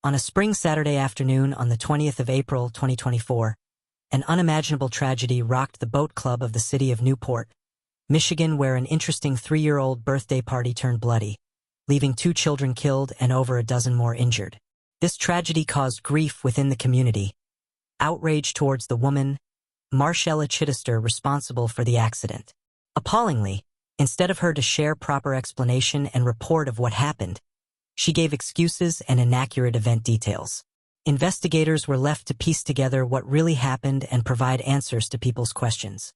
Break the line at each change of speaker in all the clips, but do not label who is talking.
On a spring Saturday afternoon on the 20th of April, 2024, an unimaginable tragedy rocked the boat club of the city of Newport, Michigan, where an interesting 3-year-old birthday party turned bloody, leaving 2 children killed and over a dozen more injured. This tragedy caused grief within the community, outrage towards the woman, Marshella Chidester, responsible for the accident. Appallingly, instead of her to share proper explanation and report of what happened, she gave excuses and inaccurate event details. Investigators were left to piece together what really happened and provide answers to people's questions.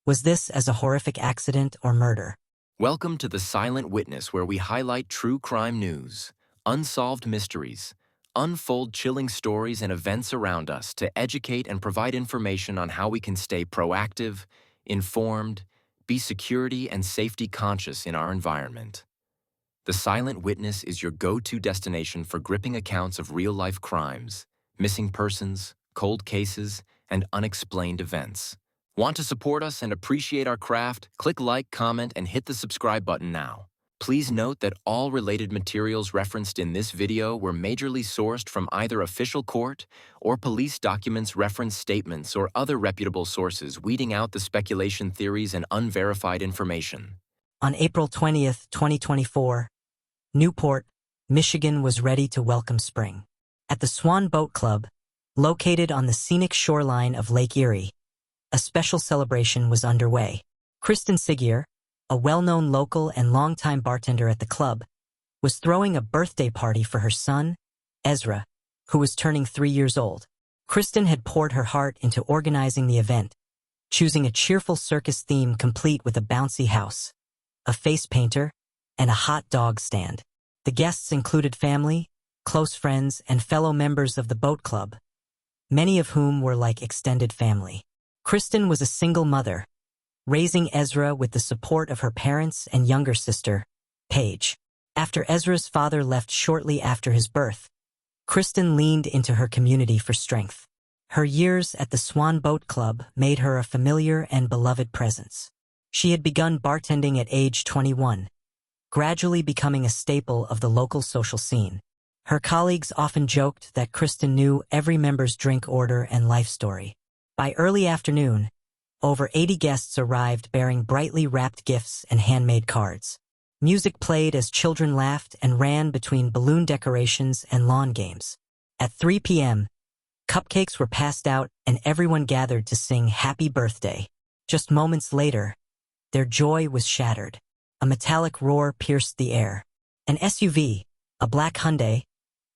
Was this as a horrific accident or murder?
Welcome to The Silent Witness, where we highlight true crime news, unsolved mysteries, unfold chilling stories and events around us to educate and provide information on how we can stay proactive, informed, be security and safety conscious in our environment. The Silent Witness is your go-to destination for gripping accounts of real-life crimes, missing persons, cold cases, and unexplained events. Want to support us and appreciate our craft? Click like, comment, and hit the subscribe button now. Please note that all related materials referenced in this video were majorly sourced from either official court or police documents, reference statements, or other reputable sources, weeding out the speculation theories and unverified information.
On April 20th, 2024, Newport, Michigan was ready to welcome spring. At the Swan Boat Club, located on the scenic shoreline of Lake Erie, a special celebration was underway. Kristen Seizure, a well-known local and longtime bartender at the club, was throwing a birthday party for her son, Ezra, who was turning 3 years old. Kristen had poured her heart into organizing the event, choosing a cheerful circus theme complete with a bouncy house, a face painter, and a hot dog stand. The guests included family, close friends, and fellow members of the boat club, many of whom were like extended family. Kristen was a single mother, raising Ezra with the support of her parents and younger sister, Paige. After Ezra's father left shortly after his birth, Kristen leaned into her community for strength. Her years at the Swan Boat Club made her a familiar and beloved presence. She had begun bartending at age 21, gradually becoming a staple of the local social scene. Her colleagues often joked that Kristen knew every member's drink order and life story. By early afternoon, over 80 guests arrived bearing brightly wrapped gifts and handmade cards. Music played as children laughed and ran between balloon decorations and lawn games. At 3 p.m., cupcakes were passed out and everyone gathered to sing Happy Birthday. Just moments later, their joy was shattered. A metallic roar pierced the air. An SUV, a black Hyundai,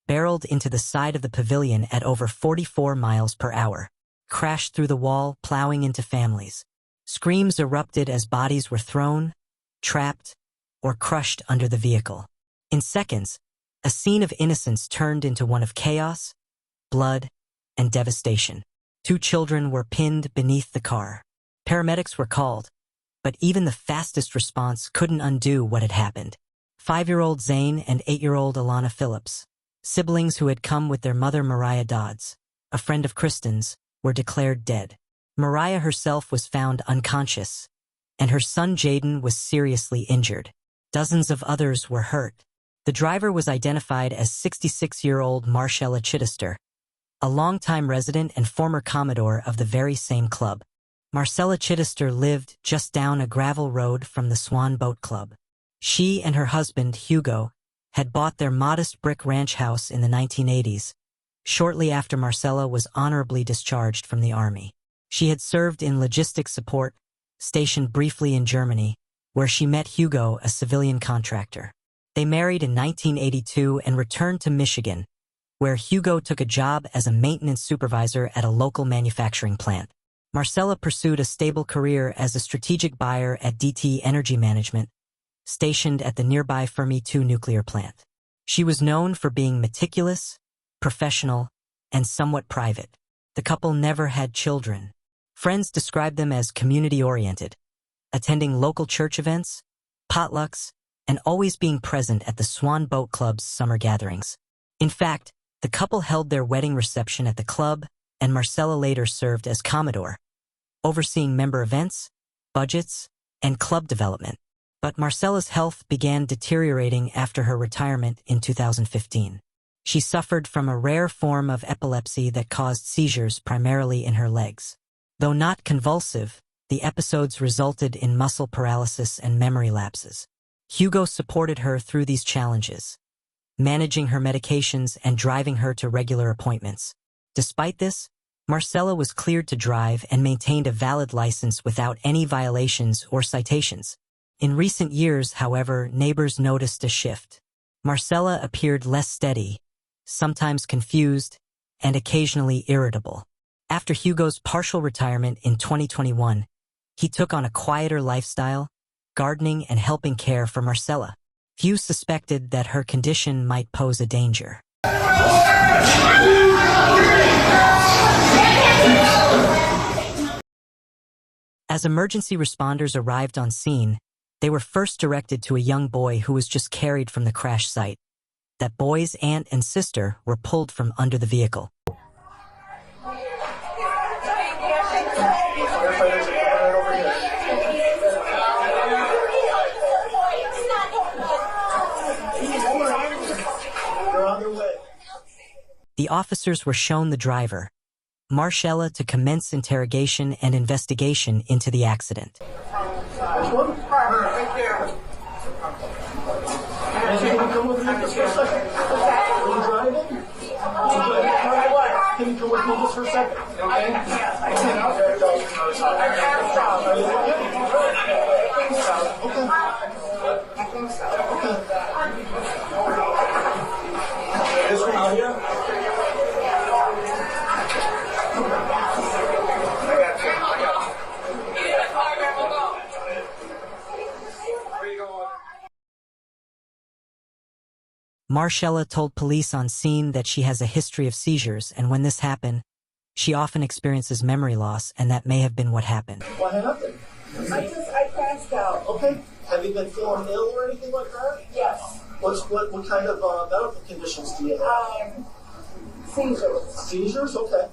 barreled into the side of the pavilion at over 44 miles per hour, crashed through the wall, plowing into families. Screams erupted as bodies were thrown, trapped, or crushed under the vehicle. In seconds, a scene of innocence turned into one of chaos, blood, and devastation. 2 children were pinned beneath the car. Paramedics were called, but even the fastest response couldn't undo what had happened. 5-year-old Zane and 8-year-old Alana Phillips, siblings who had come with their mother Mariah Dodds, a friend of Kristen's, were declared dead. Mariah herself was found unconscious, and her son Jaden was seriously injured. Dozens of others were hurt. The driver was identified as 66-year-old Marshella Chidester, a longtime resident and former commodore of the very same club. Marshella Chidester lived just down a gravel road from the Swan Boat Club. She and her husband, Hugo, had bought their modest brick ranch house in the 1980s, shortly after Marshella was honorably discharged from the Army. She had served in logistics support, stationed briefly in Germany, where she met Hugo, a civilian contractor. They married in 1982 and returned to Michigan, where Hugo took a job as a maintenance supervisor at a local manufacturing plant. Marshella pursued a stable career as a strategic buyer at DT Energy Management, stationed at the nearby Fermi 2 nuclear plant. She was known for being meticulous, professional, and somewhat private. The couple never had children. Friends described them as community-oriented, attending local church events, potlucks, and always being present at the Swan Boat Club's summer gatherings. In fact, the couple held their wedding reception at the club, and Marshella later served as Commodore, overseeing member events, budgets, and club development. But Marshella's health began deteriorating after her retirement in 2015. She suffered from a rare form of epilepsy that caused seizures primarily in her legs. Though not convulsive, the episodes resulted in muscle paralysis and memory lapses. Hugo supported her through these challenges, managing her medications and driving her to regular appointments. Despite this, Marshella was cleared to drive and maintained a valid license without any violations or citations. In recent years, however, neighbors noticed a shift. Marshella appeared less steady, sometimes confused, and occasionally irritable. After Hugo's partial retirement in 2021, he took on a quieter lifestyle, gardening and helping care for Marshella. Few suspected that her condition might pose a danger. As emergency responders arrived on scene, they were first directed to a young boy who was just carried from the crash site. That boy's aunt and sister were pulled from under the vehicle. The officers were shown the driver, Marshella, to commence interrogation and investigation into the accident.
Can you come with me just for a second? Okay. This one out here?
Marshella told police on scene that she has a history of seizures, and when this happened, she often experiences memory loss, and that may have been what happened.
What happened?
I passed out.
Okay. Have you been feeling ill or anything like that?
Yes.
What kind of medical conditions do you have?
Seizures.
Seizures? Okay.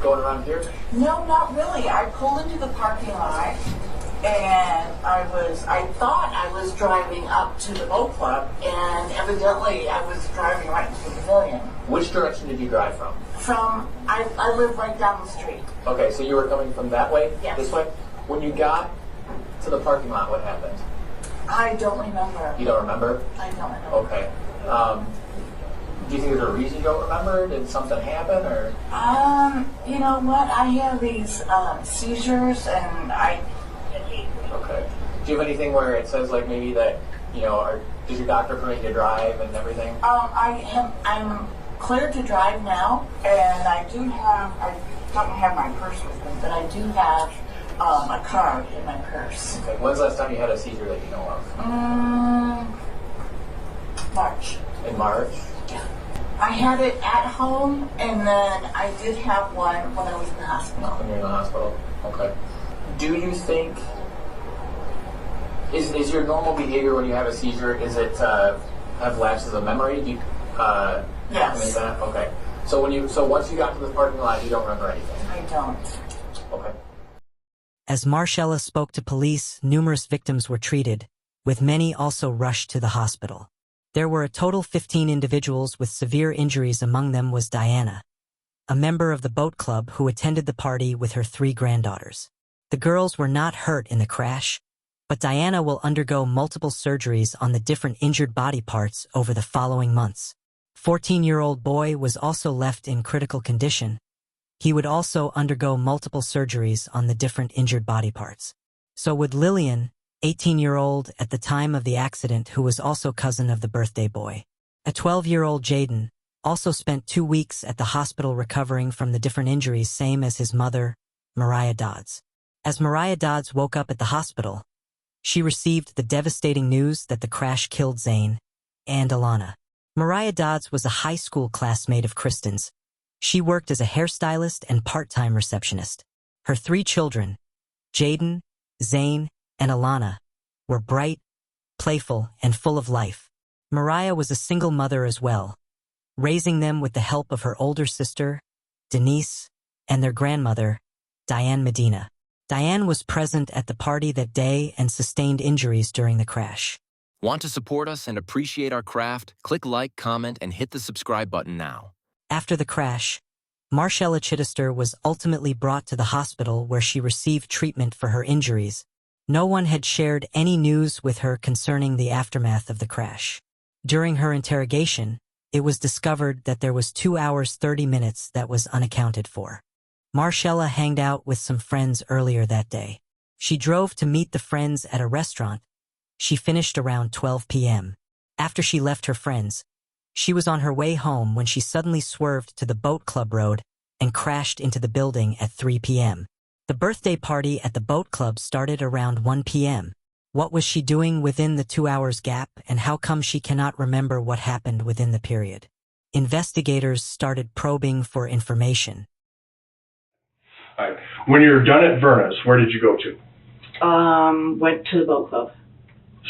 Going around here?
No, not really. I pulled into the parking lot, and I thought I was driving up to the boat club, and evidently I was driving right to the pavilion.
Which direction did you drive from?
I live right down the street.
Okay, so you were coming from that way?
Yes.
This way? When you got to the parking lot, what happened?
I don't remember.
You don't remember?
I don't remember.
Okay. Do you think there's a reason you don't remember? Did something happen, or?
You know what? I have these seizures, and
Okay. Do you have anything where it says, like, maybe that, does your doctor permit you to drive and everything?
I'm cleared to drive now, and I don't have my purse with me, but I do have a card in my purse.
Okay. When's the last time you had a seizure that you know of?
March.
In March?
Yeah. I had it at home, and then I did have one when I was in the hospital.
When you're in the hospital? Okay. Do you think, is your normal behavior when you have a seizure, is it have lapses of memory? Do you,
yes.
That? Okay. So once you got to the parking lot, you don't remember anything?
I don't.
Okay.
As Marshella spoke to police, numerous victims were treated, with many also rushed to the hospital. There were a total 15 individuals with severe injuries. Among them was Diana, a member of the boat club who attended the party with her 3 granddaughters. The girls were not hurt in the crash, but Diana will undergo multiple surgeries on the different injured body parts over the following months. 14-year-old boy was also left in critical condition. He would also undergo multiple surgeries on the different injured body parts. So would Lillian, 18-year-old at the time of the accident, who was also cousin of the birthday boy. A 12-year-old Jaden also spent 2 weeks at the hospital recovering from the different injuries, same as his mother, Mariah Dodds. As Mariah Dodds woke up at the hospital, she received the devastating news that the crash killed Zane and Alana. Mariah Dodds was a high school classmate of Kristen's. She worked as a hairstylist and part-time receptionist. Her 3 children, Jaden, Zane, and Alana, were bright, playful, and full of life. Mariah was a single mother as well, raising them with the help of her older sister, Denise, and their grandmother, Diane Medina. Diane was present at the party that day and sustained injuries during the crash.
Want to support us and appreciate our craft? Click like, comment, and hit the subscribe button now.
After the crash, Marshella Chidester was ultimately brought to the hospital where she received treatment for her injuries. No one had shared any news with her concerning the aftermath of the crash. During her interrogation, it was discovered that there was 2 hours 30 minutes that was unaccounted for. Marshella hanged out with some friends earlier that day. She drove to meet the friends at a restaurant. She finished around 12 p.m. After she left her friends, she was on her way home when she suddenly swerved to the Boat Club road and crashed into the building at 3 p.m. The birthday party at the Boat Club started around 1 p.m. What was she doing within the 2 hours gap, and how come she cannot remember what happened within the period? Investigators started probing for information.
All right. When you were done at Verna's, where did you go to?
Went to the boat club.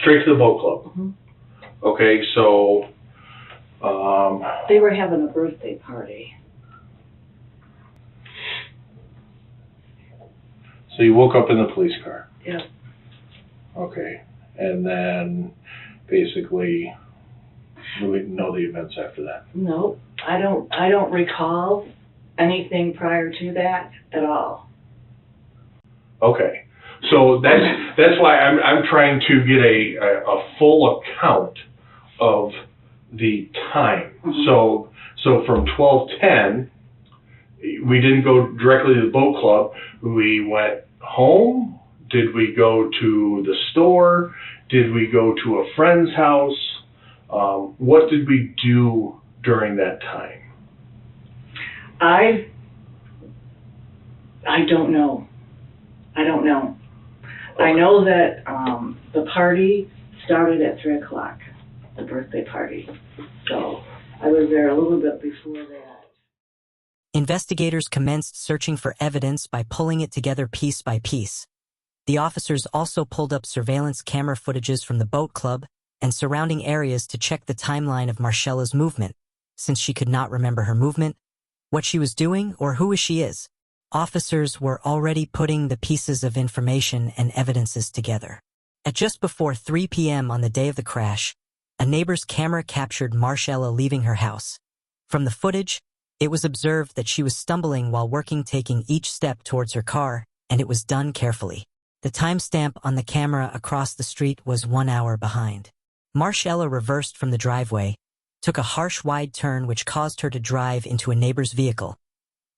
Straight to the boat club.
Mm-hmm.
Okay, so
They were having a birthday party.
so you woke up in the police car.
Yeah.
Okay, and then basically we didn't know the events after that.
No, I don't recall anything prior to that at all.
Okay, so that's why I'm trying to get a full account of the time.
Mm-hmm.
So from 12:10, we didn't go directly to the boat club. We went home. Did we go to the store? Did we go to a friend's house? What did we do during that time?
I don't know. I don't know.
Okay.
I know that the party started at 3 o'clock, the birthday party. So I was there a little bit before that.
Investigators commenced searching for evidence by pulling it together piece by piece. The officers also pulled up surveillance camera footages from the boat club and surrounding areas to check the timeline of Marshella's movement, since she could not remember her movement, what she was doing, or who she is. Officers were already putting the pieces of information and evidences together. At just before 3 p.m. on the day of the crash, a neighbor's camera captured Marshella leaving her house. From the footage, it was observed that she was stumbling while taking each step towards her car, and it was done carefully. The timestamp on the camera across the street was 1 hour behind. Marshella reversed from the driveway, took a harsh wide turn which caused her to drive into a neighbor's vehicle,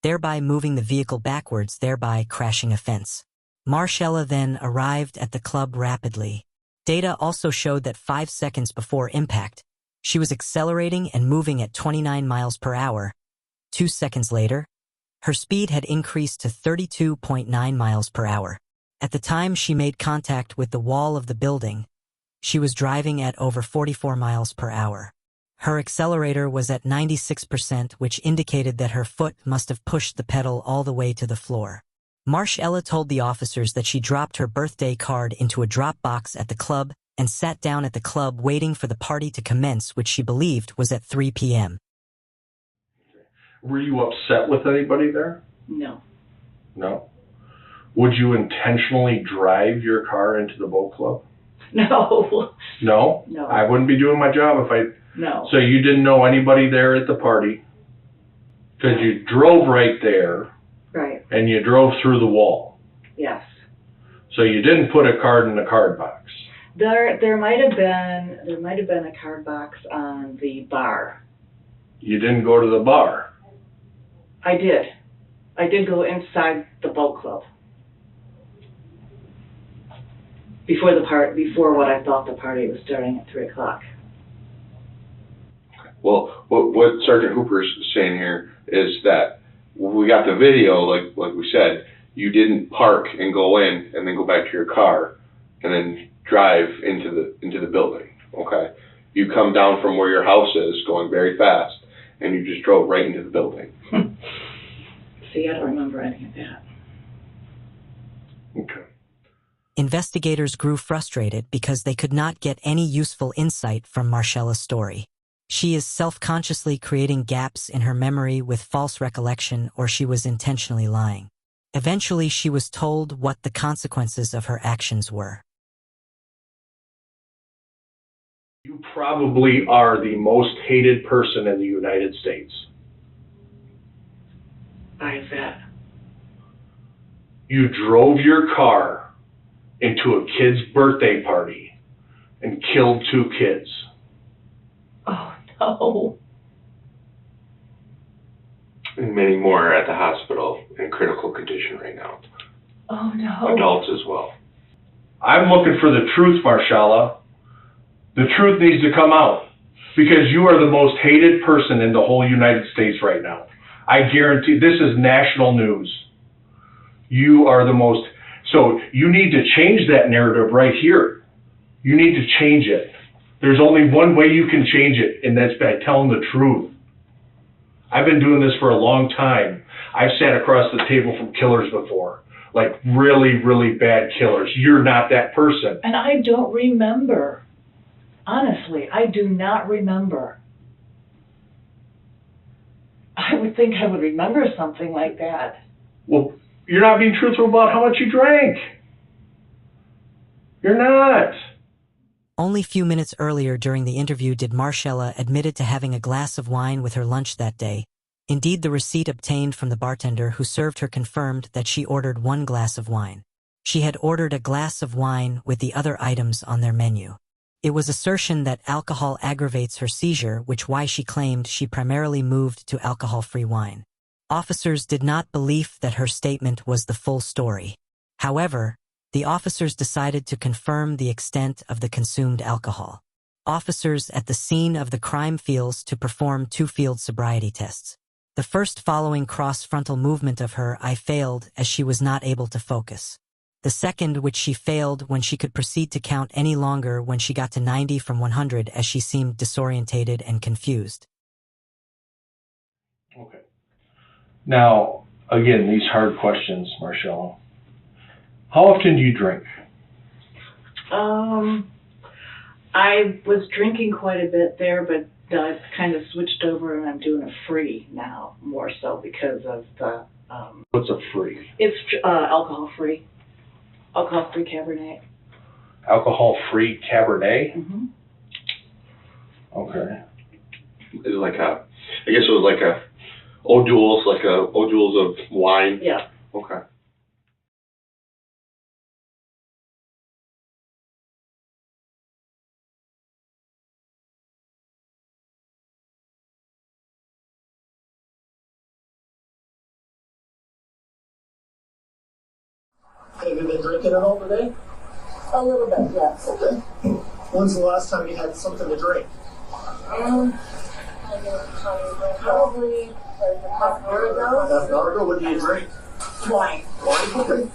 thereby moving the vehicle backwards, thereby crashing a fence. Marshella then arrived at the club rapidly. Data also showed that 5 seconds before impact, she was accelerating and moving at 29 miles per hour. 2 seconds later, her speed had increased to 32.9 miles per hour. At the time she made contact with the wall of the building, she was driving at over 44 miles per hour. Her accelerator was at 96%, which indicated that her foot must have pushed the pedal all the way to the floor. Marshella told the officers that she dropped her birthday card into a drop box at the club and sat down at the club waiting for the party to commence, which she believed was at 3 p.m.
Were you upset with anybody there?
No.
No. Would you intentionally drive your car into the boat club?
No.
No?
No.
I wouldn't be doing my job if I...
No.
So you didn't know anybody there at the party? Because you drove right there.
Right.
And you drove through the wall.
Yes.
So you didn't put a card in the card box.
There might have been a card box on the bar.
You didn't go to the bar.
I did. I did go inside the boat club. Before what I thought the party was starting at 3 o'clock.
Well, what Sergeant Hooper's saying here is that when we got the video, like we said, you didn't park and go in and then go back to your car and then drive into the building. Okay, you come down from where your house is, going very fast, and you just drove right into the building.
See, I don't remember any of that.
Okay.
Investigators grew frustrated because they could not get any useful insight from Marshella's story. She is self-consciously creating gaps in her memory with false recollection, or she was intentionally lying. Eventually, she was told what the consequences of her actions were.
probably are the most hated person in the United States.
Why is that?
You drove your car into a kid's birthday party and killed 2 kids.
Oh, no.
And many more are at the hospital in critical condition right now.
Oh, no.
Adults as well.
I'm looking for the truth, Marshella. The truth needs to come out because you are the most hated person in the whole United States right now. I guarantee this is national news. You are the most, so you need to change that narrative right here. You need to change it. There's only one way you can change it, and that's by telling the truth. I've been doing this for a long time. I've sat across the table from killers before, like really, really bad killers. You're not that person.
And I don't remember. Honestly, I do not remember. I would think I would remember something like that.
Well, you're not being truthful about how much you drank. You're not.
Only few minutes earlier during the interview did Marshella admitted to having a glass of wine with her lunch that day. Indeed, the receipt obtained from the bartender who served her confirmed that she ordered 1 glass of wine. She had ordered a glass of wine with the other items on their menu. It was assertion that alcohol aggravates her seizure, which why she claimed she primarily moved to alcohol-free wine. Officers did not believe that her statement was the full story. However, the officers decided to confirm the extent of the consumed alcohol. Officers at the scene of the crime fails to perform 2 field sobriety tests. The first following cross-frontal movement of her eye failed as she was not able to focus. The second, which she failed when she could proceed to count any longer when she got to 90 from 100 as she seemed disorientated and confused.
Okay. Now, again, these hard questions, Marshella. How often do you drink?
I was drinking quite a bit there, but I've kind of switched over and I'm doing a free now, more so because of the...
What's a free?
It's alcohol-free. Alcohol-free Cabernet.
Alcohol-free Cabernet?
Mm-hmm.
Okay.
It was like a, I guess it was like a O'Doul's, like a O'Doul's of wine.
Yeah.
Okay.
Have you been drinking at all today?
A little bit, yes.
Okay. When's the last time you had something to drink?
Probably like a half hour ago.
Half an hour ago? What do you drink?
Wine.
Wine? Okay.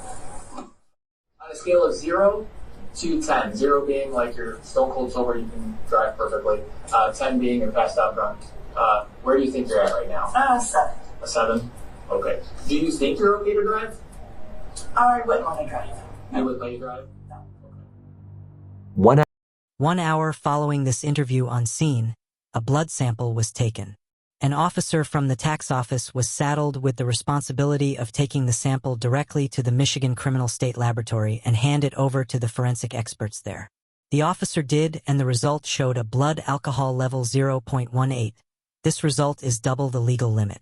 On a scale of 0 to 10, 0 being like you're stone cold sober, you can drive perfectly, 10 being you're passed out drunk, where do you think you're at right now?
7.
A 7? Okay. Do you think you're okay to drive?
I wouldn't want to drive.
You would let you drive?
No.
1 hour following this interview on scene, a blood sample was taken. An officer from the tax office was saddled with the responsibility of taking the sample directly to the Michigan Criminal State Laboratory and hand it over to the forensic experts there. The officer did, and the result showed a blood alcohol level 0.18. This result is double the legal limit.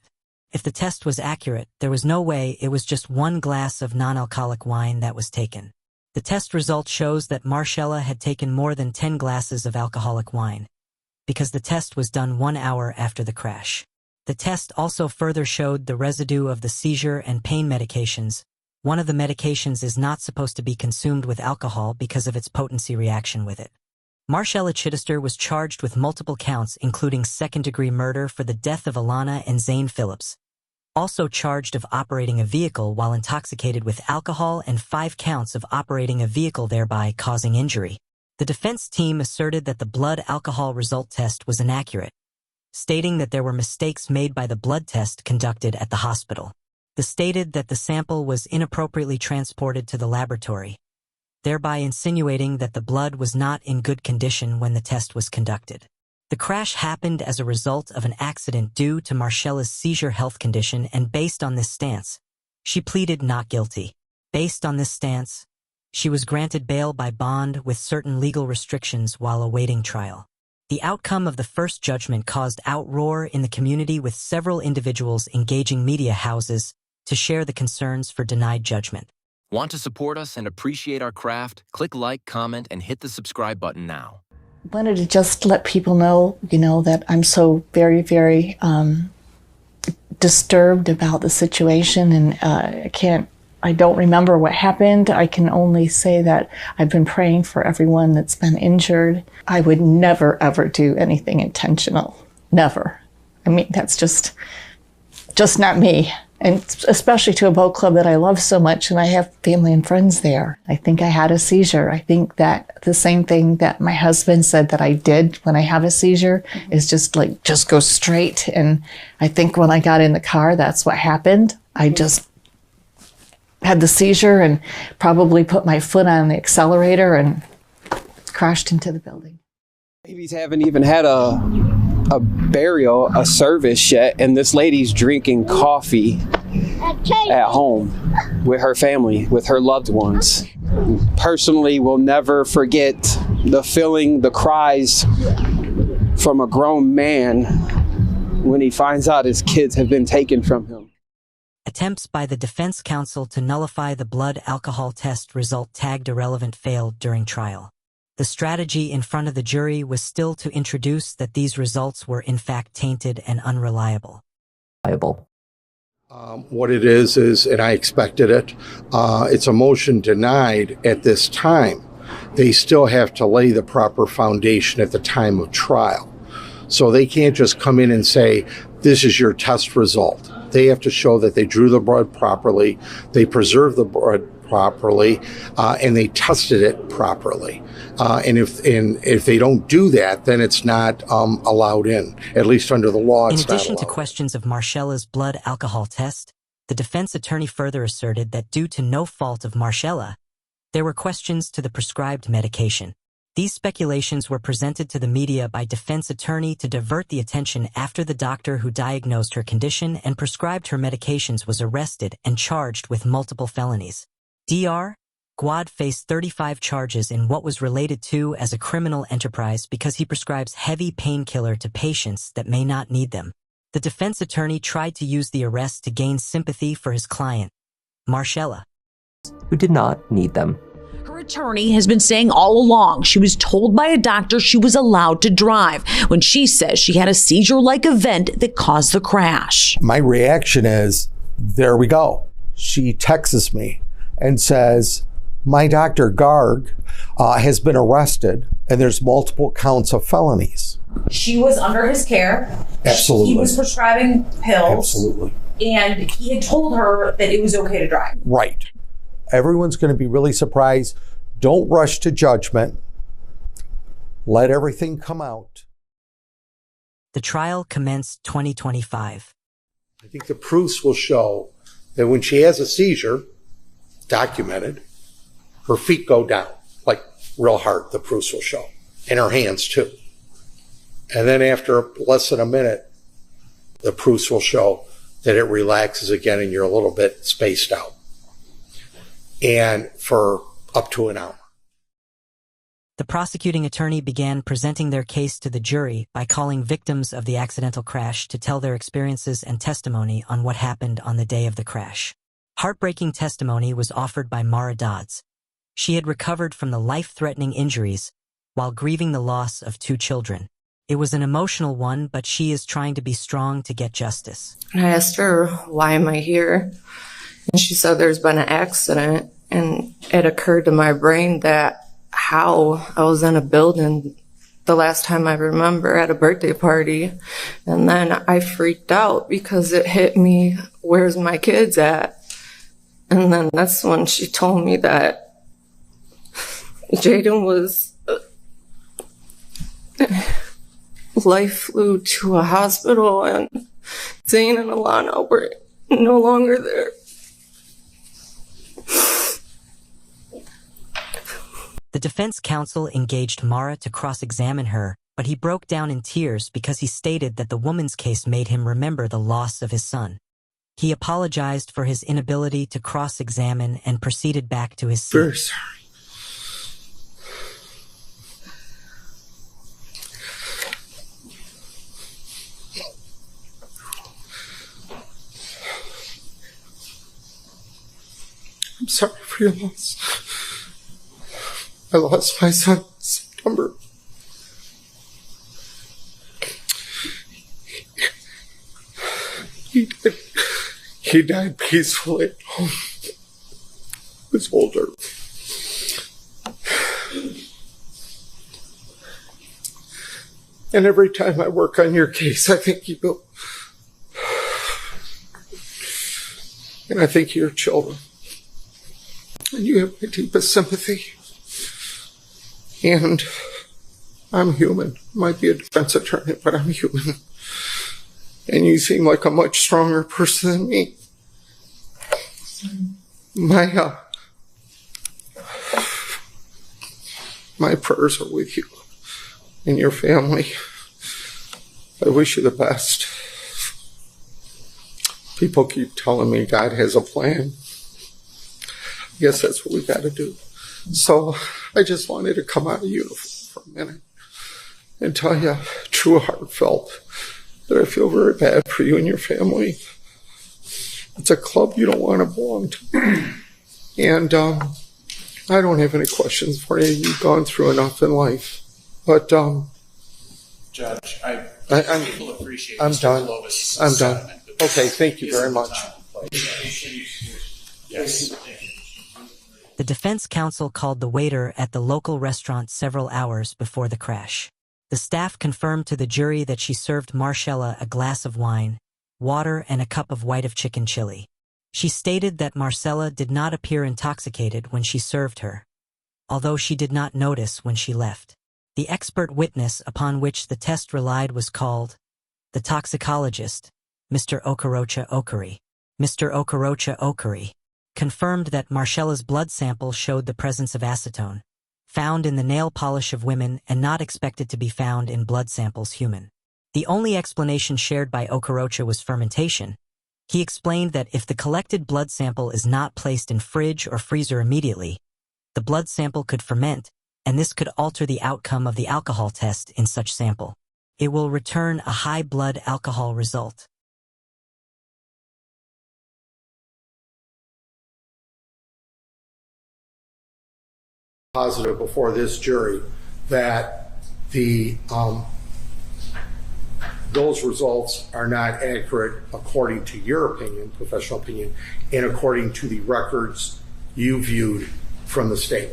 If the test was accurate, there was no way it was just 1 glass of non-alcoholic wine that was taken. The test result shows that Marshella had taken more than 10 glasses of alcoholic wine, because the test was done 1 hour after the crash. The test also further showed the residue of the seizure and pain medications. One of the medications is not supposed to be consumed with alcohol because of its potency reaction with it. Marshella Chidester was charged with multiple counts, including second-degree murder for the death of Alana and Zane Phillips, also charged of operating a vehicle while intoxicated with alcohol, and 5 counts of operating a vehicle thereby causing injury. The defense team asserted that the blood alcohol result test was inaccurate, stating that there were mistakes made by the blood test conducted at the hospital. They stated that the sample was inappropriately transported to the laboratory, thereby insinuating that the blood was not in good condition when the test was conducted. The crash happened as a result of an accident due to Marshella's seizure health condition, and based on this stance, she pleaded not guilty. Based on this stance, she was granted bail by bond with certain legal restrictions while awaiting trial. The outcome of the first judgment caused outroar in the community, with several individuals engaging media houses to share the concerns for denied judgment.
Want to support us and appreciate our craft? Click like, comment, and hit the subscribe button now.
Wanted to just let people know, that I'm so very, very disturbed about the situation, and I don't remember what happened. I can only say that I've been praying for everyone that's been injured. I would never, ever do anything intentional. Never. I mean, that's just not me. And especially to a boat club that I love so much, and I have family and friends there. I think I had a seizure. I think that the same thing that my husband said that I did when I have a seizure is just go straight. And I think when I got in the car, that's what happened. I just had the seizure and probably put my foot on the accelerator and crashed into the building.
Babies haven't even had a burial, a service yet, and this lady's drinking coffee at home with her family, with her loved ones. Personally, will never forget the feeling, the cries from a grown man when he finds out his kids have been taken from him.
Attempts by the defense counsel to nullify the blood alcohol test result tagged irrelevant failed during trial. The strategy in front of the jury was still to introduce that these results were in fact tainted and unreliable.
What it is, and I expected it, it's a motion denied at this time. They still have to lay the proper foundation at the time of trial. So they can't just come in and say, this is your test result. They have to show that they drew the blood properly, they preserved the blood properly, and they tested it properly. And if they don't do that, then it's not allowed in, at least under the law.
In addition to questions of Marshella's blood alcohol test, the defense attorney further asserted that due to no fault of Marshella, there were questions to the prescribed medication. These speculations were presented to the media by defense attorney to divert the attention after the doctor who diagnosed her condition and prescribed her medications was arrested and charged with multiple felonies. Dr. Guad faced 35 charges in what was related to as a criminal enterprise because he prescribes heavy painkiller to patients that may not need them. The defense attorney tried to use the arrest to gain sympathy for his client, Marshella,
who did not need them.
Her attorney has been saying all along she was told by a doctor she was allowed to drive when she says she had a seizure-like event that caused the crash.
My reaction is, there we go. She texts me and says, my Dr. Garg has been arrested and there's multiple counts of felonies.
She was under his care.
Absolutely.
He was prescribing pills.
Absolutely.
And he had told her that it was okay to drive.
Right. Everyone's going to be really surprised. Don't rush to judgment. Let everything come out.
The trial commenced 2025.
I think the proofs will show that when she has a seizure, documented, her feet go down, like real hard, the proofs will show, and her hands too. And then after less than a minute, the proofs will show that it relaxes again and you're a little bit spaced out. And for up to an hour.
The prosecuting attorney began presenting their case to the jury by calling victims of the accidental crash to tell their experiences and testimony on what happened on the day of the crash. Heartbreaking testimony was offered by Mara Dodds. She had recovered from the life-threatening injuries while grieving the loss of 2 children. It was an emotional one, but she is trying to be strong to get justice.
I asked her, why am I here? And she said there's been an accident, and it occurred to my brain that how I was in a building the last time I remember at a birthday party, and then I freaked out because it hit me, where's my kids at? And then that's when she told me that Jaden was life flew to a hospital and Zane and Alana were no longer there.
The defense counsel engaged Mara to cross-examine her, but he broke down in tears because he stated that the woman's case made him remember the loss of his son. He apologized for his inability to cross-examine and proceeded back to his seat.
Very sorry. sorry for your loss. I lost my son in September. He died peacefully at home. He was older. And every time I work on your case, I think you will. And I think of your children. And you have my deepest sympathy. And I'm human. Might be a defense attorney, but I'm human. And you seem like a much stronger person than me. My prayers are with you and your family. I wish you the best. People keep telling me God has a plan. I guess that's what we got to do. So I just wanted to come out of uniform for a minute and tell you, true heartfelt, that I feel very bad for you and your family. It's a club you don't want to belong to. And I don't have any questions for you. You've gone through enough in life. But
Judge,
people
appreciate
I'm done. I'm done. Okay, thank you very much.
Yes.
The defense counsel called the waiter at the local restaurant several hours before the crash. The staff confirmed to the jury that she served Marshella a glass of wine, water, and a cup of white of chicken chili. She stated that Marshella did not appear intoxicated when she served her, although she did not notice when she left. The expert witness upon which the test relied was called the toxicologist, Mr. Okorocha Okori. Mr. Okorocha Okori confirmed that Marshella's blood sample showed the presence of acetone, found in the nail polish of women and not expected to be found in blood samples human. The only explanation shared by Okorocha was fermentation. He explained that if the collected blood sample is not placed in fridge or freezer immediately, the blood sample could ferment, and this could alter the outcome of the alcohol test in such sample. It will return a high blood alcohol result.
Positive before this jury that those results are not accurate according to your opinion, professional opinion, and according to the records you viewed from the state.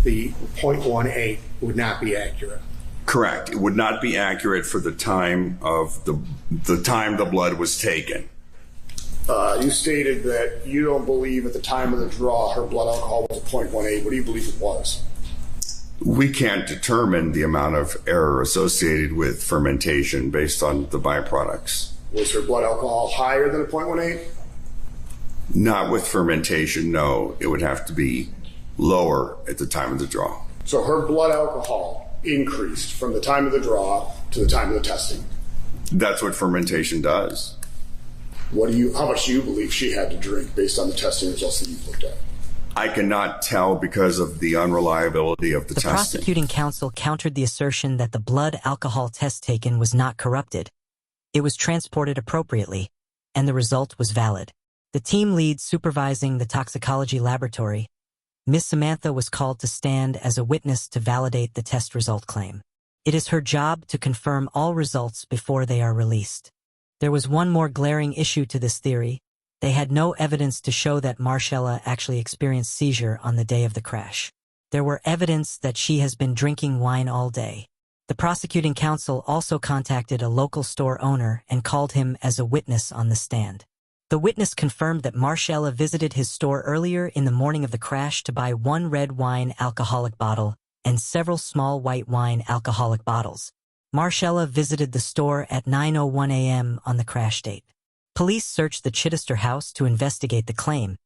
The .18 would not be accurate.
Correct. It would not be accurate for the time of the time the blood was taken.
You stated that you don't believe at the time of the draw her blood alcohol was 0.18. What do you believe it was?
We can't determine the amount of error associated with fermentation based on the byproducts.
Was her blood alcohol higher than a 0.18?
Not with fermentation, no. It would have to be lower at the time of the draw.
So her blood alcohol increased from the time of the draw to the time of the testing.
That's what fermentation does.
How much do you believe she had to drink based on the testing results that you've looked at?
I cannot tell because of the unreliability of the testing.
The prosecuting counsel countered the assertion that the blood alcohol test taken was not corrupted. It was transported appropriately, and the result was valid. The team lead supervising the toxicology laboratory, Ms. Samantha, was called to stand as a witness to validate the test result claim. It is her job to confirm all results before they are released. There was one more glaring issue to this theory. They had no evidence to show that Marshella actually experienced seizure on the day of the crash. There were evidence that she has been drinking wine all day. The prosecuting counsel also contacted a local store owner and called him as a witness on the stand. The witness confirmed that Marshella visited his store earlier in the morning of the crash to buy one red wine alcoholic bottle and several small white wine alcoholic bottles. Marshella visited the store at 9:01 a.m. on the crash date. Police searched the Chidester house to investigate the claim.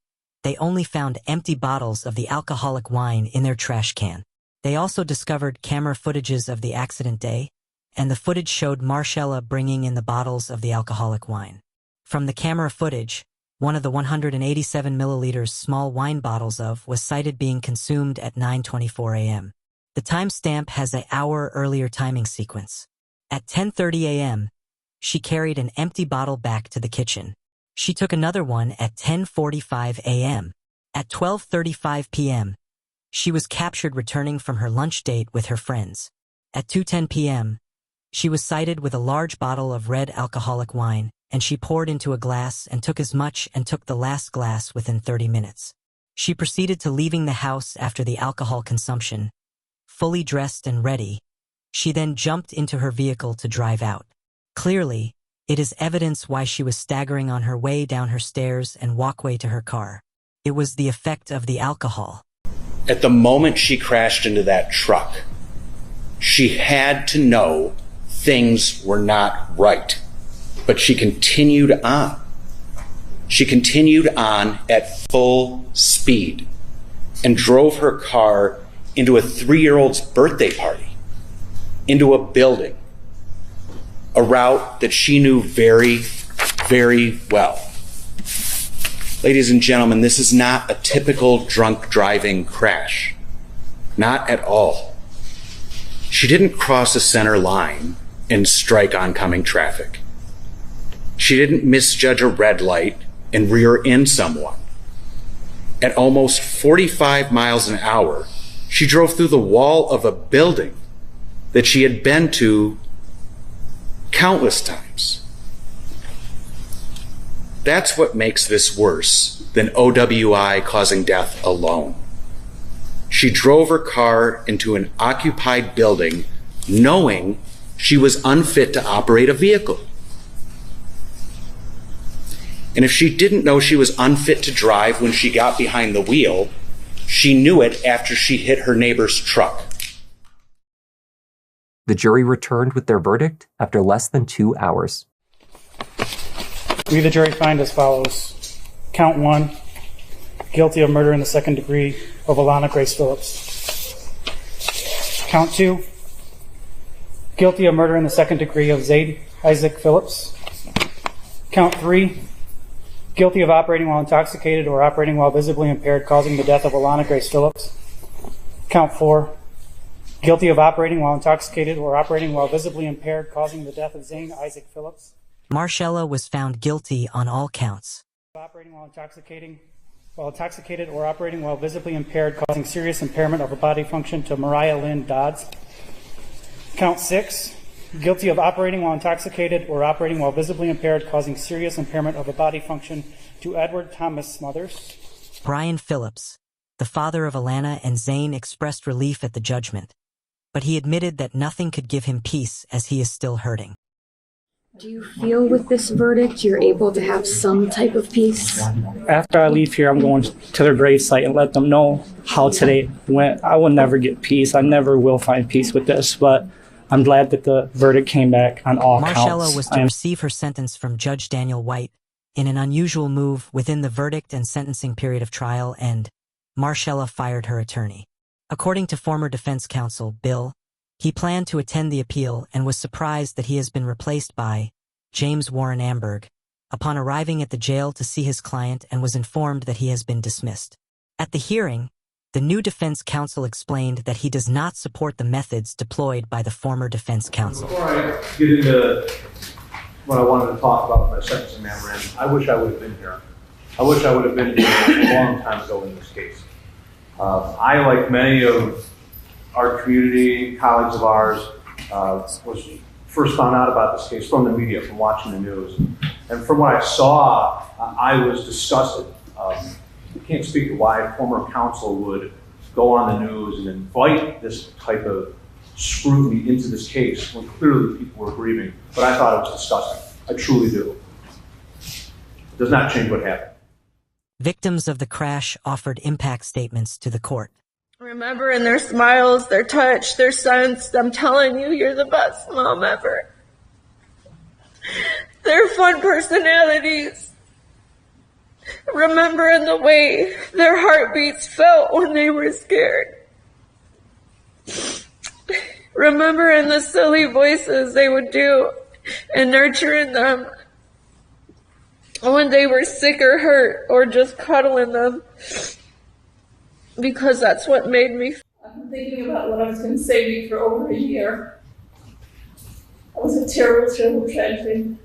They only found empty bottles of the alcoholic wine in their trash can. They also discovered camera footages of the accident day, and the footage showed Marshella bringing in the bottles of the alcoholic wine. From the camera footage, one of the 187 milliliters small wine bottles was cited being consumed at 9:24 a.m. The timestamp has an hour earlier timing sequence. At 10:30 a.m., she carried an empty bottle back to the kitchen. She took another one at 10:45 a.m. At 12:35 p.m., she was captured returning from her lunch date with her friends. At 2:10 p.m., she was cited with a large bottle of red alcoholic wine, and she poured into a glass and took as much and took the last glass within 30 minutes. She proceeded to leaving the house after the alcohol consumption. Fully dressed and ready, she then jumped into her vehicle to drive out. Clearly, it is evidence why she was staggering on her way down her stairs and walkway to her car. It was the effect of the alcohol.
At the moment she crashed into that truck, she had to know things were not right, but she continued on. She continued on at full speed and drove her car into a 3-year-old's birthday party, into a building, a route that she knew very, very well. Ladies and gentlemen, this is not a typical drunk driving crash. Not at all. She didn't cross a center line and strike oncoming traffic. She didn't misjudge a red light and rear end someone. At almost 45 miles an hour, she drove through the wall of a building that she had been to countless times. That's what makes this worse than OWI causing death alone. She drove her car into an occupied building knowing she was unfit to operate a vehicle. And if she didn't know she was unfit to drive when she got behind the wheel, she knew it after she hit her neighbor's truck.
The jury returned with their verdict after less than 2 hours.
We, the jury, find as follows. Count 1, guilty of murder in the second degree of Alana Grace Phillips. Count 2, guilty of murder in the second degree of Zaid Isaac Phillips. Count 3, guilty of operating while intoxicated or operating while visibly impaired causing the death of Alana Grace Phillips. Count 4, guilty of operating while intoxicated or operating while visibly impaired causing the death of Zane Isaac Phillips.
Marshella was found guilty on all counts.
Operating while intoxicated or operating while visibly impaired causing serious impairment of a body function to Mariah Lynn Dodds. Count 6, guilty of operating while intoxicated or operating while visibly impaired causing serious impairment of a body function to Edward Thomas Smothers.
Brian Phillips, the father of Alana and Zane, expressed relief at the judgment, but he admitted that nothing could give him peace as he is still hurting.
Do you feel with this verdict you're able to have some type of peace?
After I leave here, I'm going to their gravesite and let them know how today went. I will never get peace. I never will find peace with this, but I'm glad that the verdict came back on all counts.
Marshella was to receive her sentence from Judge Daniel White in an unusual move within the verdict and sentencing period of trial, and Marshella fired her attorney. According to former defense counsel Bill, he planned to attend the appeal and was surprised that he has been replaced by James Warren Amberg upon arriving at the jail to see his client and was informed that he has been dismissed. At the hearing, the new defense counsel explained that he does not support the methods deployed by the former defense counsel.
Before I get into what I wanted to talk about with my sentencing memorandum, I wish I would have been here. I wish I would have been here a long time ago in this case. I, like many of our community, colleagues of ours, was first found out about this case from the media, from watching the news. And from what I saw, I was disgusted. I can't speak to why former counsel would go on the news and invite this type of scrutiny into this case when clearly people were grieving. But I thought it was disgusting. I truly do. It does not change what happened.
Victims of the crash offered impact statements to the court.
Remembering their smiles, their touch, their sense, I'm telling you, you're the best mom ever. Their fun personalities. Remembering the way their heartbeats felt when they were scared. Remembering the silly voices they would do and nurturing them when they were sick or hurt, or just cuddling them. Because that's what made me.
I've been thinking about what I was going to say to you for over a year. It was a terrible, terrible tragedy.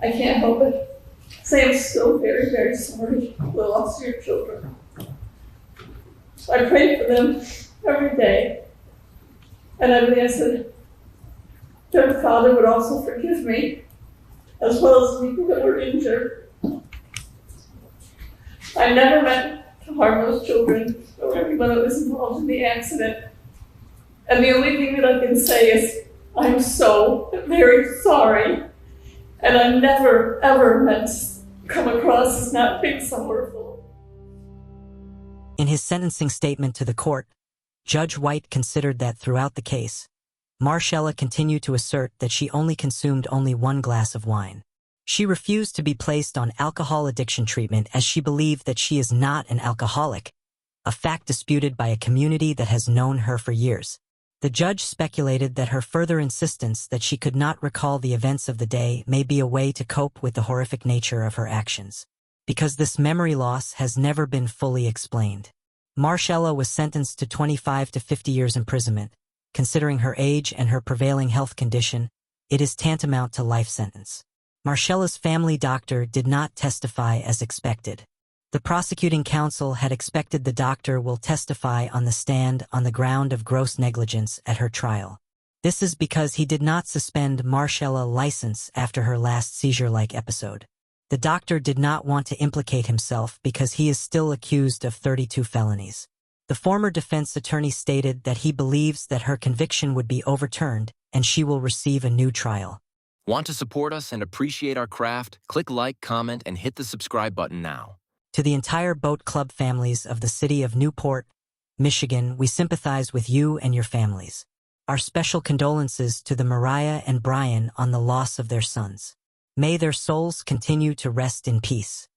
I can't help it. Say I'm still very, very sorry for the loss of your children. I prayed for them every day. And I asked that their Father would also forgive me, as well as people that were injured. I never meant to harm those children or everyone that was involved in the accident. And the only thing that I can say is, I'm so very sorry. And I never, ever meant to come across as not being sorrowful.
In his sentencing statement to the court, Judge White considered that throughout the case, Marshella continued to assert that she only consumed only 1 glass of wine. She refused to be placed on alcohol addiction treatment as she believed that she is not an alcoholic, a fact disputed by a community that has known her for years. The judge speculated that her further insistence that she could not recall the events of the day may be a way to cope with the horrific nature of her actions, because this memory loss has never been fully explained. Marshella was sentenced to 25 to 50 years imprisonment. Considering her age and her prevailing health condition, it is tantamount to life sentence. Marshella's family doctor did not testify as expected. The prosecuting counsel had expected the doctor will testify on the stand on the ground of gross negligence at her trial. This is because he did not suspend Marshella's license after her last seizure-like episode. The doctor did not want to implicate himself because he is still accused of 32 felonies. The former defense attorney stated that he believes that her conviction would be overturned and she will receive a new trial.
Want to support us and appreciate our craft? Click like, comment, and hit the subscribe button now.
To the entire boat club families of the city of Newport, Michigan, we sympathize with you and your families. Our special condolences to the Mariah and Brian on the loss of their sons. May their souls continue to rest in peace.